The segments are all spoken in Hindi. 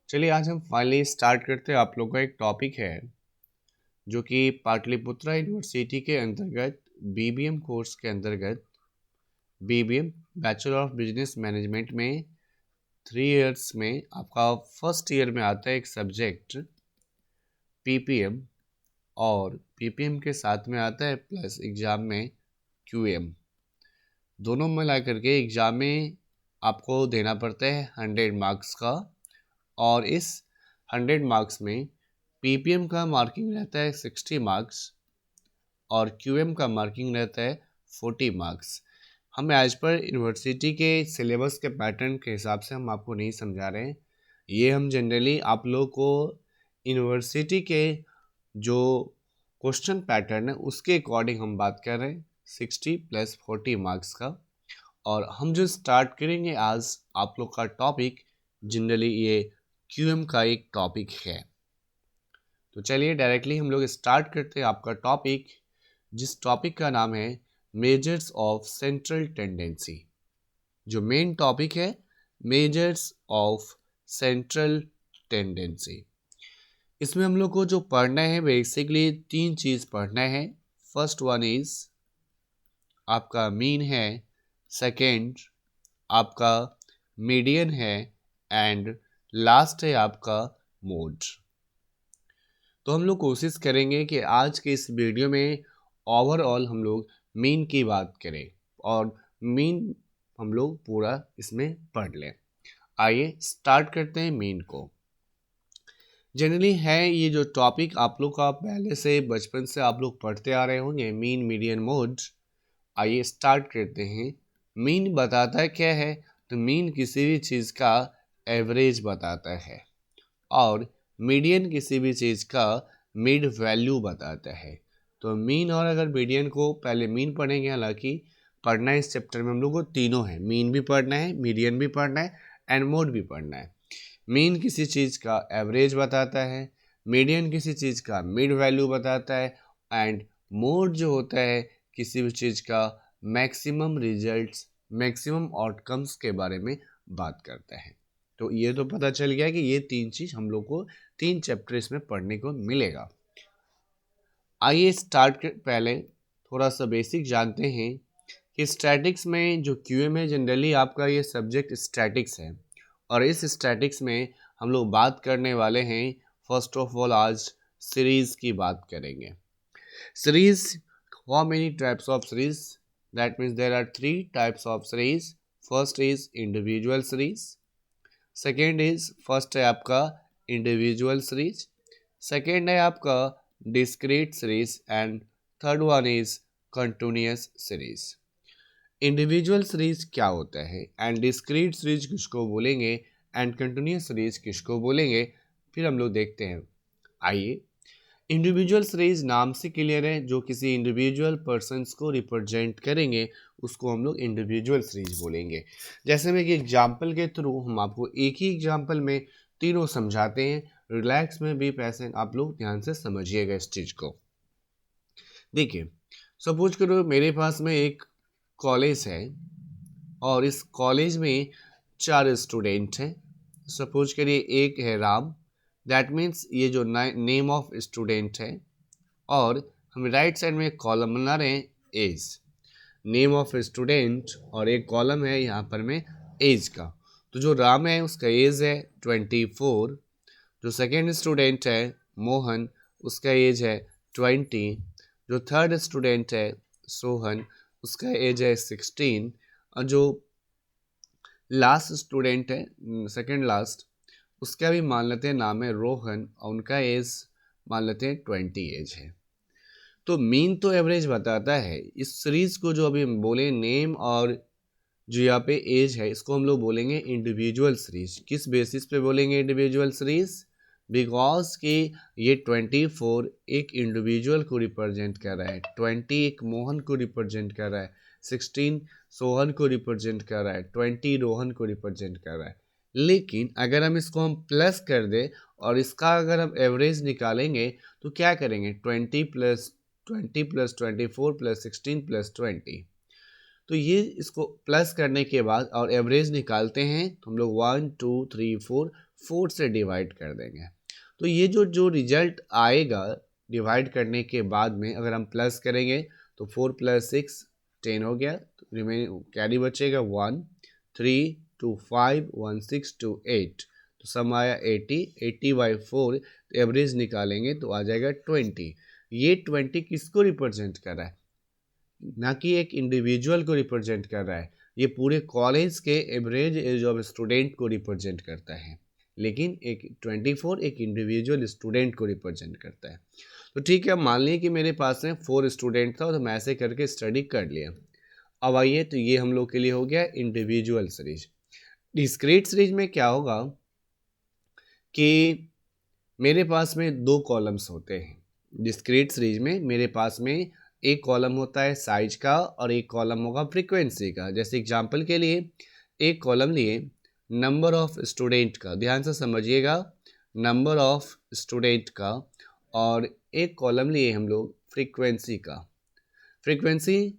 चलिए आज हम फाइनली स्टार्ट करते हैं। आप लोगों का एक टॉपिक है जो कि पाटलिपुत्रा यूनिवर्सिटी के अंतर्गत बीबीएम कोर्स के अंतर्गत BBM bachelor of business management में 3 इयर्स में आपका फर्स्ट ईयर में आता है एक सब्जेक्ट पीपीएम, और पीपीएम के साथ में आता है प्लस एग्ज़ाम में क्यूएम। दोनों मिला करके एग्ज़ाम में आपको देना पड़ता है 100 मार्क्स का, और इस 100 मार्क्स में पीपीएम का मार्किंग रहता है 60 मार्क्स और क्यूएम का मार्किंग रहता है 40 मार्क्स। हम एज पर यूनिवर्सिटी के सिलेबस के पैटर्न के हिसाब से हम आपको नहीं समझा रहे हैं। ये हम जनरली आप लोगों को यूनिवर्सिटी के जो क्वेश्चन पैटर्न है उसके अकॉर्डिंग हम बात कर रहे हैं 60 + 40 मार्क्स का। और हम जो स्टार्ट करेंगे आज आप लोग का टॉपिक जनरली ये क्यूएम का एक टॉपिक है। तो चलिए डायरेक्टली हम लोग स्टार्ट करते हैं आपका टॉपिक, जिस टॉपिक का नाम है मेजर्स ऑफ सेंट्रल टेंडेंसी। जो मेन टॉपिक है मेजर्स ऑफ सेंट्रल टेंडेंसी। इसमें हम लोग को जो पढ़ना है बेसिकली 3 चीज़ पढ़ना है। फर्स्ट वन इज आपका मीन है, सेकेंड आपका मीडियन है, एंड लास्ट है आपका मोड। तो हम लोग कोशिश करेंगे कि आज के इस वीडियो में ओवरऑल हम लोग मीन की बात करें और मीन हम लोग पूरा इसमें पढ़ लें। आइए स्टार्ट करते हैं मीन को। जनरली है ये जो टॉपिक आप लोग का पहले से बचपन से आप लोग पढ़ते आ रहे होंगे, मीन मीडियन मोड। आइए स्टार्ट करते हैं। मीन बताता है क्या है? तो मीन किसी भी चीज़ का एवरेज बताता है और मीडियन किसी भी चीज़ का मिड वैल्यू बताता है। तो मीन और अगर मीडियन को पहले मीन पढ़ेंगे, हालांकि पढ़ना इस चैप्टर में हम लोग को तीनों है, मीन भी पढ़ना है, मीडियन भी पढ़ना है एंड मोड भी पढ़ना है। मीन किसी चीज़ का एवरेज बताता है, मीडियन किसी चीज़ का मिड वैल्यू बताता है, एंड मोड जो होता है किसी भी चीज़ का मैक्सिमम रिजल्ट्स, मैक्सिमम आउटकम्स के बारे में बात करता है। तो ये तो पता चल गया कि ये 3 चीज़ हम लोग को 3 चैप्टर इसमें पढ़ने को मिलेगा। आइए स्टार्ट कर पहले थोड़ा सा बेसिक जानते हैं कि स्टैटिक्स में जो क्यूएम है, जनरली आपका ये सब्जेक्ट स्टैटिक्स है और इस स्टैटिक्स में हम लोग बात करने वाले हैं फर्स्ट ऑफ ऑल आज सीरीज़ की बात करेंगे। Series, how many types of series? That means there are 3 types of series. First is individual series. Second is first है आपका इंडिविजुअल सीरीज, सेकेंड है आपका discrete series, and third one is continuous series. Individual series क्या होता है एंड डिस्क्रीट सीरीज किसको बोलेंगे एंड कंटिन्यूअस सीरीज किसको बोलेंगे, फिर हम लोग देखते हैं। आइए, इंडिविजुअल सीरीज नाम से क्लियर है, जो किसी इंडिविजुअल पर्सनस को रिप्रेजेंट करेंगे उसको हम लोग इंडिविजुअल सीरीज बोलेंगे। जैसे में कि एग्जाम्पल के थ्रू हम आपको एक ही एग्जाम्पल में तीनों समझाते हैं। रिलैक्स में भी पैसे आप लोग ध्यान से समझिएगा इस चीज़ को। देखिए, सपोज करो मेरे पास में एक कॉलेज है और इस कॉलेज में 4 स्टूडेंट हैं। सपोज करिए एक है राम, दैट मीन्स ये जो नेम ऑफ स्टूडेंट है, और हम राइट साइड में एक कॉलम बना रहे हैं एज, नेम ऑफ स्टूडेंट, और एक कॉलम है यहाँ पर में एज का। तो जो राम है उसका एज है 24, जो सेकेंड स्टूडेंट है मोहन उसका एज है 20, जो थर्ड स्टूडेंट है सोहन उसका एज है 16, और जो लास्ट स्टूडेंट है सेकेंड लास्ट उसका भी मान लेते हैं नाम है रोहन और उनका एज मान लेते हैं 20 एज है। तो मीन तो एवरेज बताता है। इस सीरीज को जो अभी हम बोले नेम और जो यहाँ पे एज है इसको हम लोग बोलेंगे इंडिविजुअल सीरीज। किस बेसिस पे बोलेंगे इंडिविजुअल सीरीज? बिकॉज कि ये 24 एक इंडिविजुअल को रिप्रेजेंट कर रहा है, 20 एक मोहन को रिप्रेजेंट कर रहा है, 16 सोहन को रिप्रेजेंट कर रहा है, 20 रोहन को रिप्रेजेंट कर रहा है। लेकिन अगर हम इसको हम प्लस कर दें और इसका अगर हम एवरेज निकालेंगे तो क्या करेंगे? 20 + 24 + 16 + 20। तो ये इसको प्लस करने के बाद और एवरेज निकालते हैं तो हम लोग 1 2 3 4 4 से डिवाइड कर देंगे। तो ये जो जो रिजल्ट आएगा डिवाइड करने के बाद में अगर हम प्लस करेंगे तो 4 + 6 10 हो गया, तो रिमेनिंग कैरी बचेगा 1 3 2 5 1 6 2 8, तो सम आया 80, 80/4 एवरेज निकालेंगे तो आ जाएगा 20। ये 20 किसको रिप्रेजेंट कर रहा है? ना कि एक इंडिविजुअल को रिप्रेजेंट कर रहा है, ये पूरे कॉलेज के एवरेज एज ऑफ स्टूडेंट को रिप्रेजेंट करता है। लेकिन एक 24 एक इंडिविजुअल स्टूडेंट को रिप्रेजेंट करता है। तो ठीक है, मान लीजिए कि मेरे पास में 4 स्टूडेंट था तो मैं ऐसे करके स्टडी कर लिया। अब आइए, तो ये हम लोग के लिए हो गया इंडिविजुअल सीरीज। डिस्क्रीट सीरीज में क्या होगा कि मेरे पास में 2 कॉलम्स होते हैं। डिस्क्रीट सीरीज में मेरे पास में एक कॉलम होता है साइज का और एक कॉलम होगा फ्रीक्वेंसी का। जैसे एग्जांपल के लिए एक कॉलम लिए नंबर ऑफ स्टूडेंट का, ध्यान से समझिएगा, नंबर ऑफ स्टूडेंट का, और एक कॉलम लिए हम लोग फ्रीक्वेंसी का। फ्रीक्वेंसी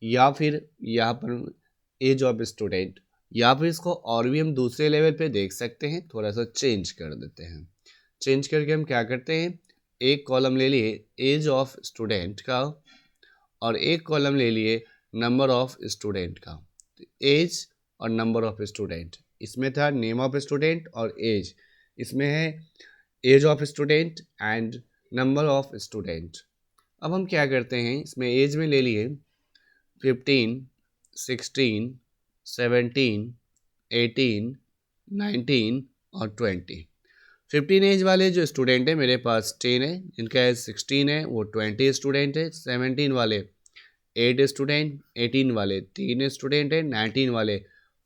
या फिर यहाँ पर एज ऑफ स्टूडेंट, या फिर इसको और भी हम दूसरे लेवल पे देख सकते हैं, थोड़ा सा चेंज कर देते हैं। चेंज करके हम क्या करते हैं, एक कॉलम ले लिए एज ऑफ स्टूडेंट का और एक कॉलम ले लिए नंबर ऑफ स्टूडेंट का। तो एज और नंबर ऑफ स्टूडेंट, इसमें था नेम ऑफ स्टूडेंट और एज, इसमें है age of student and number of student. अब हम क्या करते हैं, इसमें एज में ले लिए 15 16 17 18 19 और 20। 15 एज वाले जो स्टूडेंट है मेरे पास 10 है, जिनका एज 16 है वो 20 स्टूडेंट है। 17 वाले 8 स्टूडेंट, 18 वाले 3 स्टूडेंट है, 19 वाले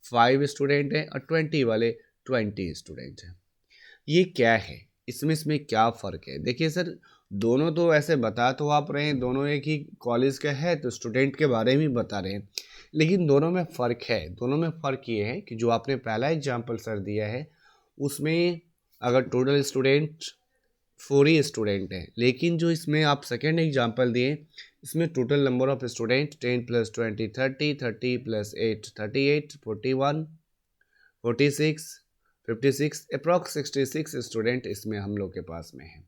5 स्टूडेंट हैं और 20 वाले 20 स्टूडेंट हैं। ये क्या है, इसमें क्या फ़र्क है? देखिए सर, दोनों तो ऐसे बता तो आप रहे हैं, दोनों एक ही कॉलेज का है तो स्टूडेंट के बारे में बता रहे हैं, लेकिन दोनों में फ़र्क है। दोनों में फ़र्क ये है कि जो आपने पहला एग्जाम्पल सर दिया है उसमें अगर टोटल स्टूडेंट 4 ही स्टूडेंट हैं, लेकिन जो इसमें आप सेकेंड एग्जाम्पल दिए इसमें total number of student 10 + 20 30, 30 + 8 38, 41 46 56, approx 66 student इसमें हम लोग के पास में है।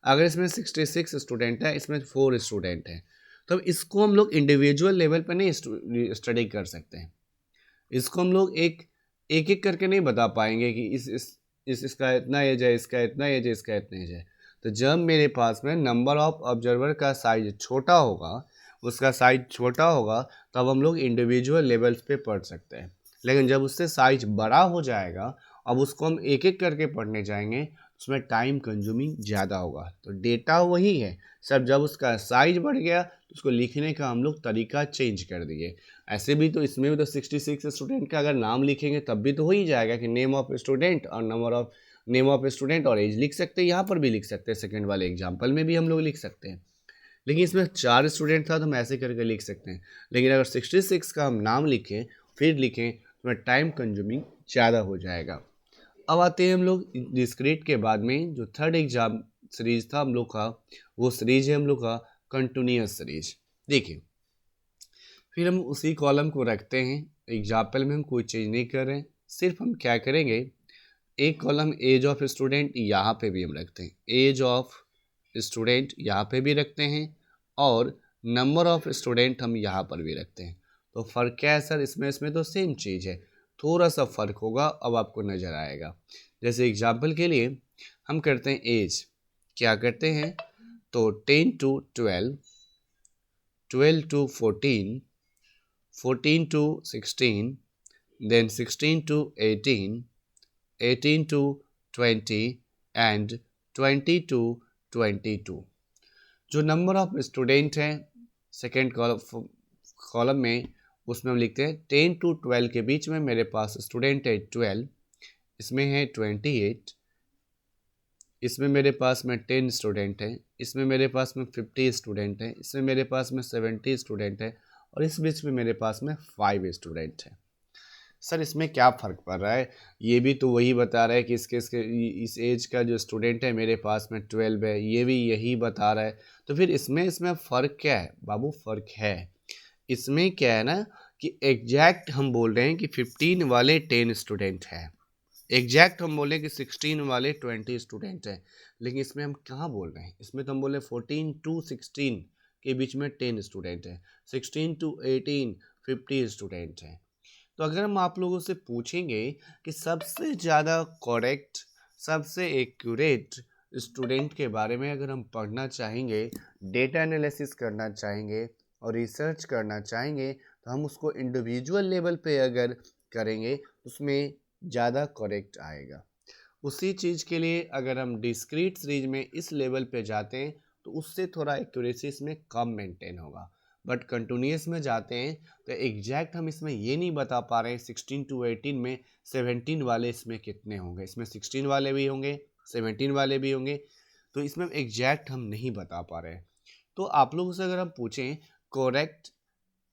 अगर इसमें 66 स्टूडेंट है, इसमें 4 स्टूडेंट हैं, तो इसको हम लोग इंडिविजुअल लेवल पर नहीं स्टडी कर सकते हैं। इसको हम लोग एक एक करके नहीं बता पाएंगे कि इसका इतना एज है, इसका इतना एज है, इसका इतना एज है। तो जब मेरे पास में नंबर ऑफ ऑब्जर्वर का साइज छोटा होगा, उसका साइज छोटा होगा, तब हम लोग इंडिविजुअल लेवल्स पे पढ़ सकते हैं। लेकिन जब उससे साइज बड़ा हो जाएगा, अब उसको हम एक एक करके पढ़ने जाएंगे, उसमें टाइम कंज्यूमिंग ज़्यादा होगा। तो डेटा वही है सब, जब उसका साइज बढ़ गया तो उसको लिखने का हम लोग तरीका चेंज कर दिए। ऐसे भी तो इसमें भी तो 66 स्टूडेंट का अगर नाम लिखेंगे तब भी तो हो ही जाएगा कि नेम ऑफ स्टूडेंट और नेम ऑफ स्टूडेंट और एज लिख सकते हैं, यहाँ पर भी लिख सकते हैं, सेकंड वाले एग्जाम्पल में भी हम लोग लिख सकते हैं। लेकिन इसमें 4 स्टूडेंट था तो हम ऐसे करके लिख सकते हैं। लेकिन अगर 66 का हम नाम लिखें फिर लिखें तो टाइम कंज्यूमिंग ज़्यादा हो जाएगा। अब आते हैं हम लोग डिस्क्रीट के बाद में जो थर्ड एग्जाम सीरीज था हम लोग का, वो सीरीज है हम लोग का कंटिन्यूअस सीरीज। देखिए, फिर हम उसी कॉलम को रखते हैं, एग्जाम्पल में हम कोई चीज़ नहीं कर रहे हैं, सिर्फ हम क्या करेंगे, एक कॉलम एज ऑफ स्टूडेंट यहाँ पे भी हम रखते हैं, एज ऑफ स्टूडेंट यहाँ पे भी रखते हैं, और नंबर ऑफ स्टूडेंट हम यहाँ पर भी रखते हैं। तो फ़र्क क्या है सर, इसमें तो सेम चीज़ है, थोड़ा सा फ़र्क होगा, अब आपको नज़र आएगा। जैसे एग्जाम्पल के लिए हम करते हैं एज, क्या करते हैं, तो 10 to 12, 12 to 14, 14 to 16, then 16 to 18, 18 to 20 and 20 to 22। जो नंबर ऑफ स्टूडेंट हैं सेकेंड कॉलम में, उसमें हम लिखते हैं 10 to 12 के बीच में मेरे पास स्टूडेंट है 12, इसमें है 28, इसमें मेरे पास में 10 स्टूडेंट हैं, इसमें मेरे पास में 50 स्टूडेंट हैं, इसमें मेरे पास में 70 स्टूडेंट हैं, और इस बीच में मेरे पास में 5 स्टूडेंट हैं। सर इसमें क्या फ़र्क पड़ रहा है, ये भी तो वही बता रहा है कि इसके इस एज का जो स्टूडेंट है मेरे पास में 12 है, ये भी यही बता रहा है, तो फिर इसमें फ़र्क क्या है बाबू? फ़र्क है, इसमें क्या है ना कि एग्जैक्ट हम बोल रहे हैं कि 15 वाले 10 स्टूडेंट हैं, एग्जैक्ट हम बोले कि 16 वाले 20 स्टूडेंट हैं, लेकिन इसमें हम कहाँ बोल रहे हैं, इसमें तो हम बोले 14 टू 16 के बीच में 10 स्टूडेंट हैं, 16 टू 18 50 स्टूडेंट हैं। तो अगर हम आप लोगों से पूछेंगे कि सबसे ज़्यादा करेक्ट, सबसे एक्यूरेट स्टूडेंट के बारे में अगर हम पढ़ना चाहेंगे, डेटा एनालिसिस करना चाहेंगे और रिसर्च करना चाहेंगे, तो हम उसको इंडिविजुअल लेवल पे अगर करेंगे उसमें ज़्यादा करेक्ट आएगा। उसी चीज़ के लिए अगर हम डिस्क्रीट सीरीज में इस लेवल पे जाते हैं तो उससे थोड़ा एक्यूरेसी इसमें कम मेंटेन होगा। बट कंटिन्यूस में जाते हैं तो एग्जैक्ट हम इसमें ये नहीं बता पा रहे हैं 16 टू 18 में 17 वाले इसमें कितने होंगे, इसमें 16 वाले भी होंगे, 17 वाले भी होंगे, तो इसमें एग्जैक्ट हम नहीं बता पा रहे हैं। तो आप लोगों से अगर हम पूछें करेक्ट,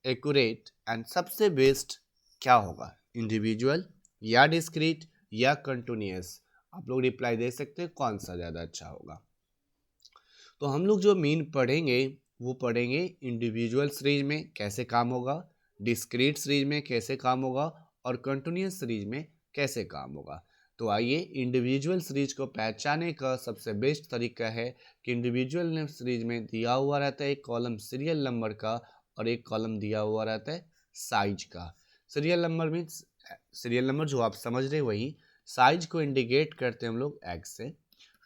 एक्यूरेट एंड सबसे बेस्ट क्या होगा, इंडिविजुअल या डिस्क्रीट या कंटिन्यूस, आप लोग रिप्लाई दे सकते हैं कौन सा ज़्यादा अच्छा होगा। तो हम लोग जो मीन पढ़ेंगे वो पढ़ेंगे इंडिविजुअल सीरीज में कैसे काम होगा, डिस्क्रीट सीरीज में कैसे काम होगा और कंटिन्यूस सीरीज में कैसे काम होगा। तो आइए, इंडिविजुअल सीरीज को पहचानने का सबसे बेस्ट तरीका है कि इंडिविजुअल सीरीज में दिया हुआ रहता है एक कॉलम सीरियल नंबर का और एक कॉलम दिया हुआ रहता है साइज का। Serial number means serial number जो आप समझ रहे वही, साइज को इंडिकेट करते हैं हम लोग एक्स से।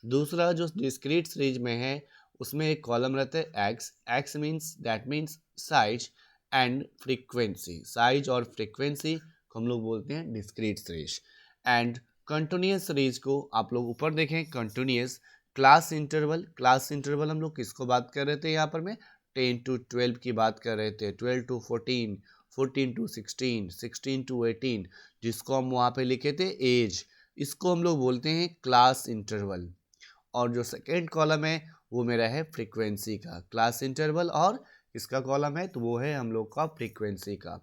दूसरा जो डिस्क्रीट सीरीज में है उसमें एक कॉलम रहता है x, x means that means size and frequency, size और फ्रीक्वेंसी को हम लोग बोलते हैं discrete series. And continuous series को आप लोग ऊपर देखें, continuous class interval, class interval हम लोग किसको बात कर रहे थे यहाँ पर, मैं 10 टू 12 की बात कर रहे थे, 12 टू 14, 14 टू 16, 16 टू 18, जिसको हम वहाँ पे लिखे थे एज, इसको हम लोग बोलते हैं क्लास इंटरवल। और जो सेकेंड कॉलम है वो मेरा है फ्रीक्वेंसी का, क्लास इंटरवल और इसका कॉलम है तो वो है हम लोग का फ्रीक्वेंसी का।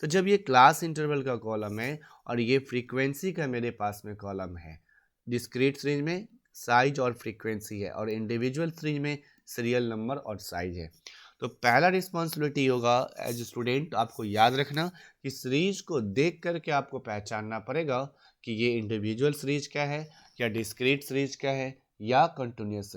तो जब ये क्लास इंटरवल का कॉलम है और ये फ्रीक्वेंसी का मेरे पास में कॉलम है, डिस्क्रीट सीरीज में साइज और फ्रीक्वेंसी है और इंडिविजुअल सीरीज में सीरियल नंबर और साइज है, तो पहला रिस्पॉन्सिबिलिटी होगा एज स्टूडेंट आपको याद रखना कि सीरीज को देख करके आपको पहचानना पड़ेगा कि ये इंडिविजुअल सीरीज क्या है, या डिस्क्रीट सीरीज क्या है, या कंटिन्यूस